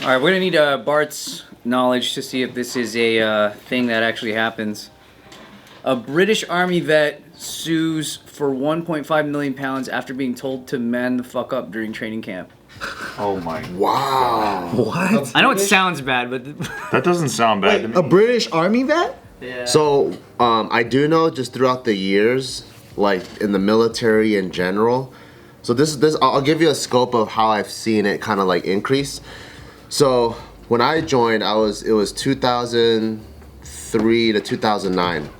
All right, we're gonna need Bart's knowledge to see if this is a thing that actually happens. A British Army vet sues for 1.5 million pounds after being told to man the fuck up during training camp. Oh my. Wow. What? I know it sounds bad, but That doesn't sound bad to me. A British Army vet? yeah. So, I do know just throughout the years, like in the military in general. So I'll give you a scope of how I've seen it kind of like increase. So when I joined, it was 2003 to 2009.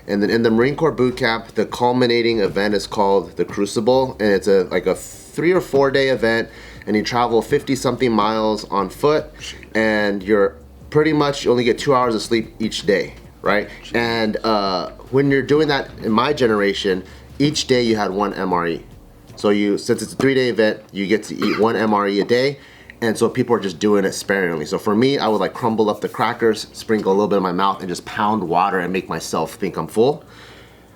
And then in the Marine Corps boot camp, the culminating event is called the Crucible, and it's a 3 or 4 day event, and you travel 50 something miles on foot, and you're pretty much you only get 2 hours of sleep each day, right? And when you're doing that in my generation, each day you had one MRE. So since it's a 3 day event, you get to eat one MRE a day. And so people are just doing it sparingly. So for me, I would like crumble up the crackers, sprinkle a little bit in my mouth, and just pound water and make myself think I'm full.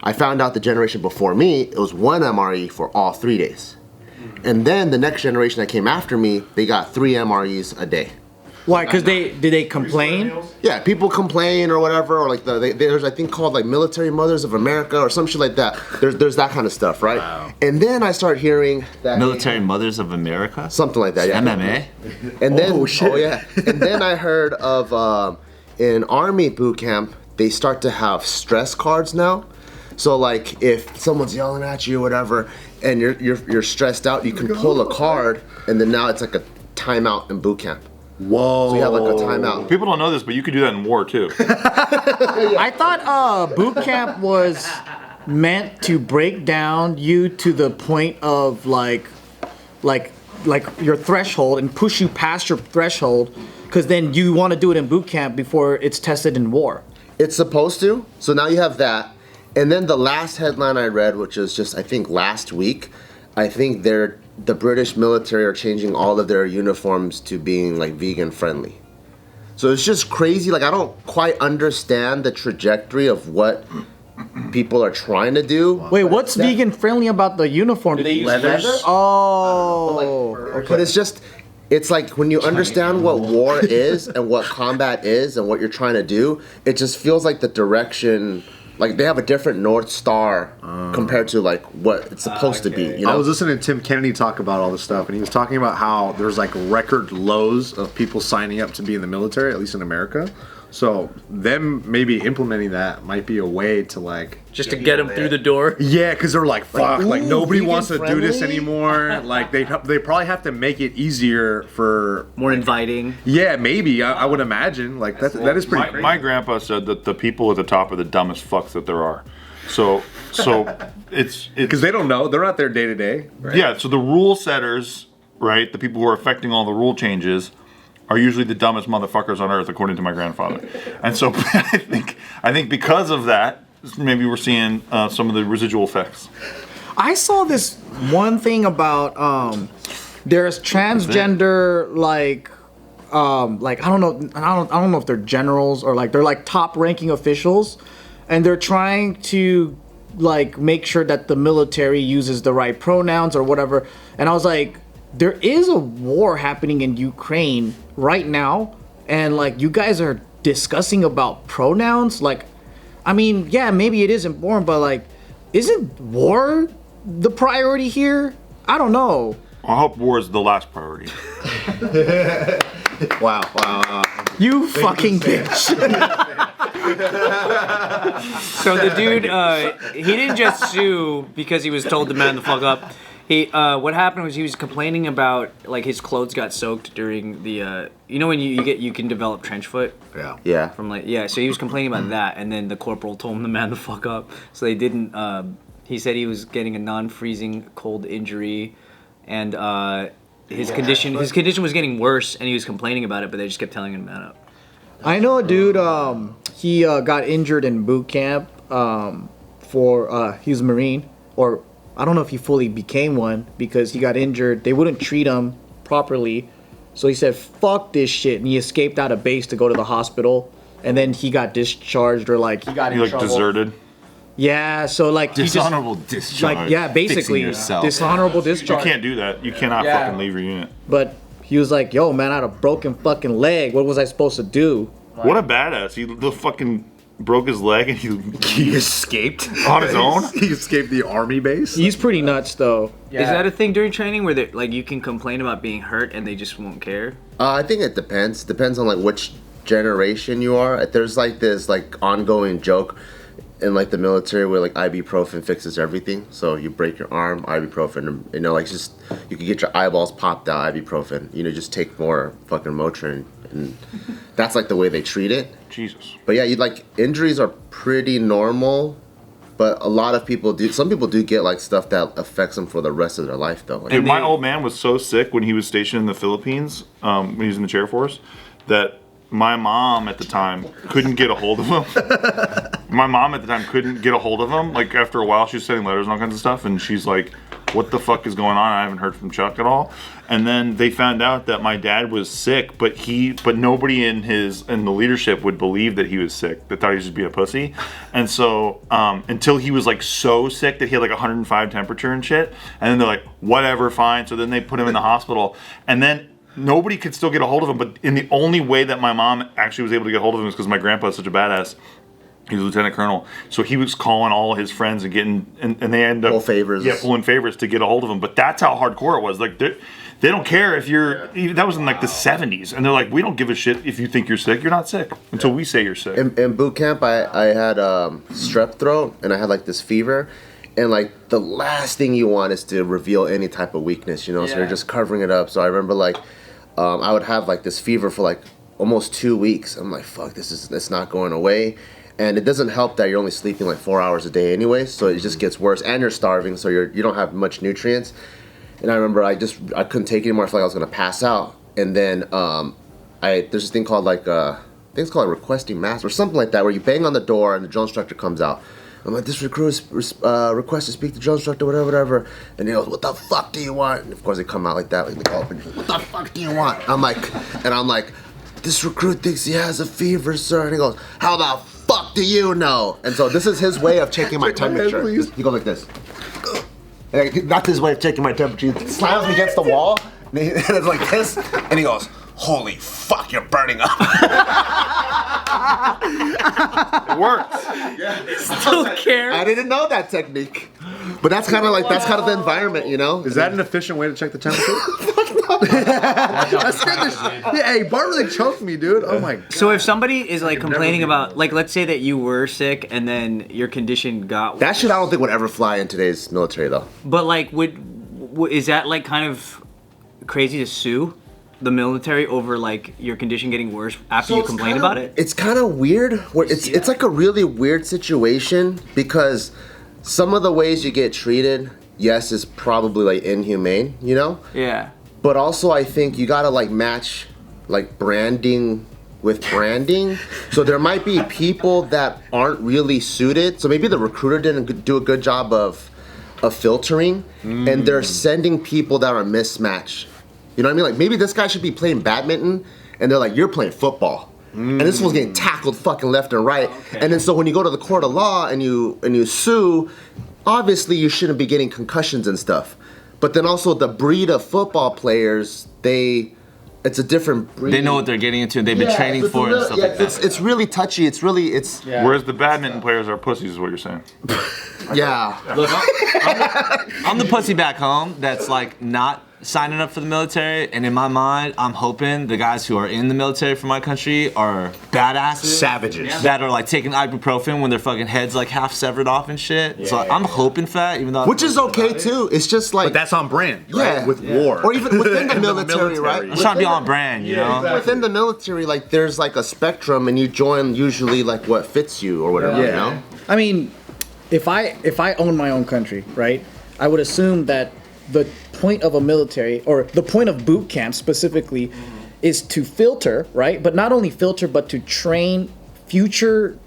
I found out the generation before me, it was one MRE for all 3 days. And then the next generation that came after me, they got 3 MREs a day. Why? Because did they complain? Yeah, people complain or whatever, or like there's I think called like Military Mothers of America or some shit like that. There's that kind of stuff, right? Wow. And then I start hearing that Military Mothers of America? something like that. Yeah. MMA? And then and then I heard of in Army boot camp they start to have stress cards now. So like if someone's yelling at you or whatever, and you're stressed out, you can pull a card, and then now it's like a timeout in boot camp. Whoa. So you have like a timeout. People don't know this, but you could do that in war too. I thought boot camp was meant to break down you to the point of like your threshold and push you past your threshold, because then you want to do it in boot camp before it's tested in war. It's supposed to. So now you have that. And then the last headline I read, which was just I think last week, I think the British military are changing all of their uniforms to being like vegan friendly. So it's just crazy. Like I don't quite understand the trajectory of what people are trying to do. Wait, what's vegan friendly about the uniform? Do they use leathers? Oh. But it's like when you understand what war is and what combat is and what you're trying to do, it just feels like the direction. Like they have a different North Star compared to like what it's supposed to be. You know? I was listening to Tim Kennedy talk about all this stuff, and he was talking about how there's like record lows of people signing up to be in the military, at least in America. So them maybe implementing that might be a way to like Just to get them through the door. yeah, because they're like fuck, like ooh, nobody vegan wants to do this friendly? anymore. Like they probably have to make it easier for More inviting. yeah, maybe I would imagine like that is pretty. crazy. My grandpa said that the people at the top are the dumbest fucks that there are. So it's Because they don't know, they're not there day to day. yeah. So the rule setters, right? The people who are affecting all the rule changes are usually the dumbest motherfuckers on earth, according to my grandfather. And so I think because of that, maybe we're seeing some of the residual effects. I saw this one thing about there's transgender like I don't know if they're generals or like they're like top ranking officials, and they're trying to like make sure that the military uses the right pronouns or whatever. And I was like, there is a war happening in Ukraine right now, and like you guys are discussing about pronouns. Like, I mean, yeah, maybe it is important, but like, isn't war the priority here? I don't know. I hope war is the last priority. Wow. You fucking bitch. So the dude, he didn't just sue because he was told to man the fuck up. What happened was he was complaining about like his clothes got soaked during the you know when you can develop trench foot Yeah. from like so he was complaining about that, and then the corporal told him to man the fuck up, so they didn't. He said he was getting a non-freezing cold injury, and his condition was getting worse, and he was complaining about it, but they just kept telling him to man up. I know a dude. He got injured in boot camp. He was a Marine, or I don't know if he fully became one because he got injured. They wouldn't treat him properly, so he said, "Fuck this shit," and he escaped out of base to go to the hospital. And then he got discharged, or like he got in He like trouble. deserted. Yeah, so like Dishonorable he just, discharge. like yeah, basically Fixing yourself. dishonorable You discharge. can't do that. You cannot Yeah. fucking leave your unit. But he was like, "Yo, man, I had a broken fucking leg. What was I supposed to do?" What a badass! He the fucking broke his leg and He escaped on his own. He escaped the army base. He's pretty nuts, though. Is that a thing during training where like you can complain about being hurt and they just won't care? I think it depends. Depends on like which generation you are. There's like this like ongoing joke in like the military where like ibuprofen fixes everything. So you break your arm, ibuprofen. You know, like just you can get your eyeballs popped out, ibuprofen. You know, just take more fucking Motrin, and that's like the way they treat it. Jesus. But yeah, you like injuries are pretty normal. But a lot of people do. Some people do get like stuff that affects them for the rest of their life, though. Like, Dude, my old man was so sick when he was stationed in the Philippines, when he was in the Chair Force, that my mom at the time couldn't get a hold of him. Like after a while, she was sending letters and all kinds of stuff, and she's like, "What the fuck is going on? I haven't heard from Chuck at all." And then they found out that my dad was sick, but nobody in the leadership would believe that he was sick. They thought he was just being a pussy. And so until he was like so sick that he had like 105 temperature and shit, and then they're like, "Whatever, fine." So then they put him in the hospital, and then nobody could still get a hold of him. But in the only way that my mom actually was able to get a hold of him is because my grandpa is such a badass. He was a lieutenant colonel, so he was calling all his friends and getting, and they end up Pull favors. Yeah, pulling favors to get a hold of him. But that's how hardcore it was. Like they don't care if you're. That was in like the 70s, and they're like, we don't give a shit if you think you're sick. You're not sick until we say you're sick. in boot camp, I had strep throat, and I had like this fever. And like the last thing you want is to reveal any type of weakness, you know. So you're just covering it up. So I remember like I would have like this fever for like almost 2 weeks. I'm like, fuck, it's not going away. And it doesn't help that you're only sleeping like 4 hours a day anyway, so it just gets worse. And you're starving, so you don't have much nutrients. And I remember I couldn't take it anymore. I felt like I was gonna pass out. And then there's this thing called like I think it's called requesting mass or something like that, where you bang on the door and the drill instructor comes out. I'm like, this recruit request to speak to drill instructor, whatever. And he goes, what the fuck do you want? And of course they come out like that, like they go up and what the fuck do you want? I'm like, this recruit thinks he has a fever, sir. And he goes, how the fuck do you know? And so this is his way of checking my temperature. He goes like this. That's his way of checking my temperature. He slams me against the wall, and it's like this, and he goes, holy fuck, you're burning up. It works. Still care. I didn't know that technique. But that's kind of the environment, you know? Is that an efficient way to check the temperature? Hey, Bart really choked me, dude. Oh my god. So if somebody is like complaining about, like, let's say that you were sick and then your condition got That shit I don't think would ever fly in today's military, though. But like, is that like kind of crazy to sue the military over like your condition getting worse after you complain about it? It's kind of weird. It's like a really weird situation because some of the ways you get treated, yes, is probably like inhumane, you know? Yeah. But also I think you gotta like match like branding with branding. So there might be people that aren't really suited. So maybe the recruiter didn't do a good job of filtering, and they're sending people that are mismatched. You know what I mean? Like maybe this guy should be playing badminton, and they're like, you're playing football. And this one's getting tackled fucking left and right. Okay. And then so when you go to the court of law and you sue, obviously you shouldn't be getting concussions and stuff. But then also the breed of football players, it's a different breed. They know what they're getting into. They've been training for it and stuff like that. It's really touchy. Whereas the badminton players are pussies, is what you're saying. Yeah. Look, I'm the pussy back home that's like not signing up for the military, and in my mind, I'm hoping the guys who are in the military for my country are badasses. Savages. That are like taking ibuprofen when their fucking head's like half severed off and shit. So I'm hoping for that, even though. Which is okay too. It's just like. But that's on brand, right? Yeah. With war. Or even within the military, right? I'm trying to be on brand, you know? exactly. Within the military, like there's like a spectrum, and you join usually like what fits you or whatever. You know. I mean, if I own my own country, right, I would assume that the point of a military, or the point of boot camp specifically, is to filter, right? But not only filter, but to train future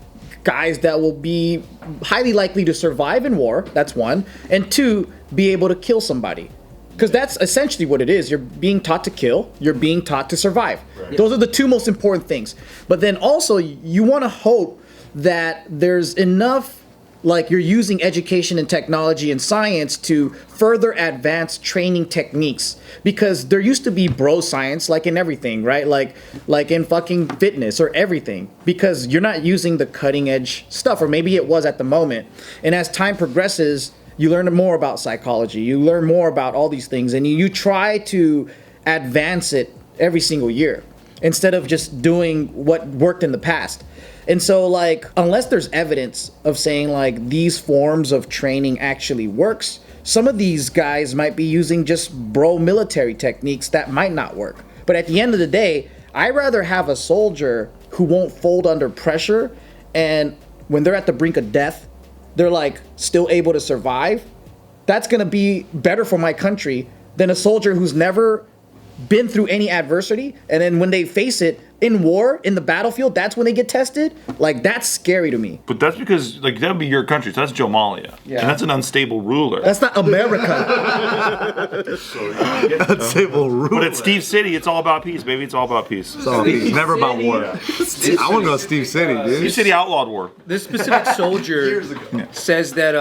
guys that will be highly likely to survive in war. That's one. And two, be able to kill somebody. Because that's essentially what it is. You're being taught to kill. You're being taught to survive. Right. Those are the two most important things. But then also, you want to hope that there's enough like you're using education and technology and science to further advance training techniques, because there used to be bro science like in everything, right? Like in fucking fitness or everything, because you're not using the cutting edge stuff, or maybe it was at the moment. And as time progresses, you learn more about psychology, you learn more about all these things, and you try to advance it every single year instead of just doing what worked in the past. And so, like, unless there's evidence of saying, like, these forms of training actually works, some of these guys might be using just bro military techniques that might not work. But at the end of the day, I'd rather have a soldier who won't fold under pressure, and when they're at the brink of death, they're, like, still able to survive. That's gonna be better for my country than a soldier who's never been through any adversity, and then when they face it in war, in the battlefield, that's when they get tested. Like, that's scary to me. But that's because, like, that would be your country. So that's Jomalia. Yeah. And that's an unstable ruler. That's not America. Unstable rule. But at Steve City, it's all about peace, baby. It's all about peace. So it's never about war. I want to go to Steve City, dude. Steve City outlawed war. This specific soldier says that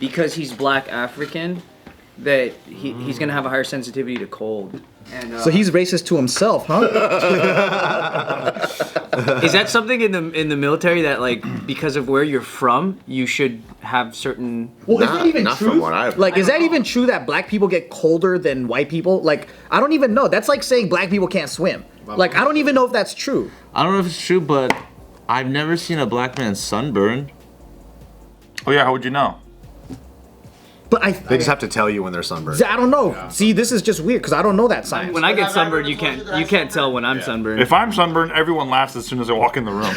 because he's black African, that he's gonna have a higher sensitivity to cold. And, So he's racist to himself, huh? is that something in the military that, like, because of where you're from, you should have certain? Well, is Not- that even not true? from what I've- Like, is that even true that black people get colder than white people? Like, I don't even know. That's like saying black people can't swim. Like, I don't even know if that's true. I don't know if it's true, but I've never seen a black man sunburn. Oh, yeah, how would you know? But They just have to tell you when they're sunburned. I don't know. See, this is just weird because I don't know that science. When I get sunburned, you can't tell when I'm sunburned. If I'm sunburned, everyone laughs as soon as I walk in the room.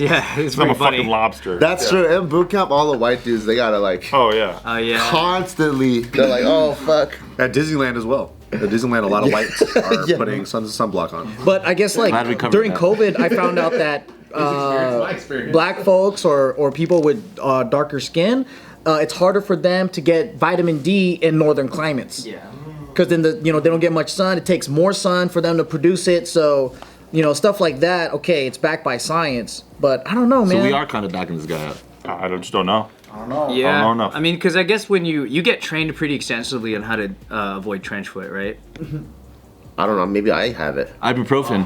Yeah, it's I'm pretty a funny. fucking lobster. That's true. In boot camp, all the white dudes, they gotta like Oh, yeah. Yeah. constantly. They're like, oh fuck. At Disneyland as well. At Disneyland, a lot of whites are Yeah. putting sunblock on. But I guess like Glad we covered during that. COVID, I found out that black folks or people with darker skin, it's harder for them to get vitamin D in northern climates. Yeah. Because then they don't get much sun. It takes more sun for them to produce it. So stuff like that. Okay, it's backed by science, but I don't know, man. So we are kind of backing this guy up. I just don't know. Yeah. I don't know enough. I mean, because I guess when you get trained pretty extensively on how to avoid trench foot, right? I don't know. Maybe I have it. Ibuprofen.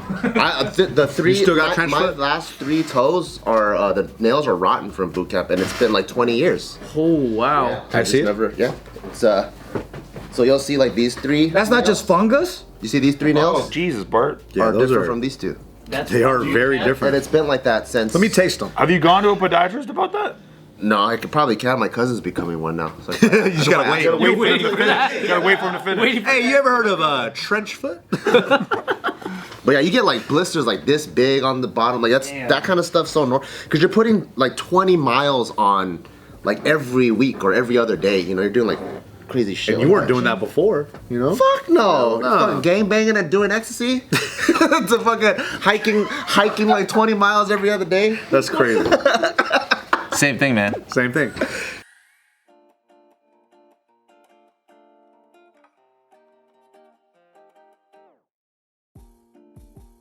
The three. You still got my, trench my foot? last 3 toes are the nails are rotten from boot camp, and it's been like 20 years. Oh wow. I see it. Never, yeah. It's So you'll see like these 3. That's not just fungus. You see these 3 Oh, nails Jesus, Bart. Yeah, are those different are. from these 2, They are very and different. it's been like that since. Let me taste them. Have you gone to a podiatrist about that? No, I could probably can. My cousin's becoming one now. So You just gotta wait. Wait for him to finish. You gotta wait for him to finish. Hey, you ever heard of trench foot? But yeah, you get like blisters like this big on the bottom. Like that kind of stuff. So normal because you're putting like 20 miles on like every week or every other day. You're doing like crazy shit. You weren't doing that before, you know? Fuck no. No. Fucking gang banging and doing ecstasy. To fucking hiking like 20 miles every other day. That's crazy. Same thing, man. Same thing.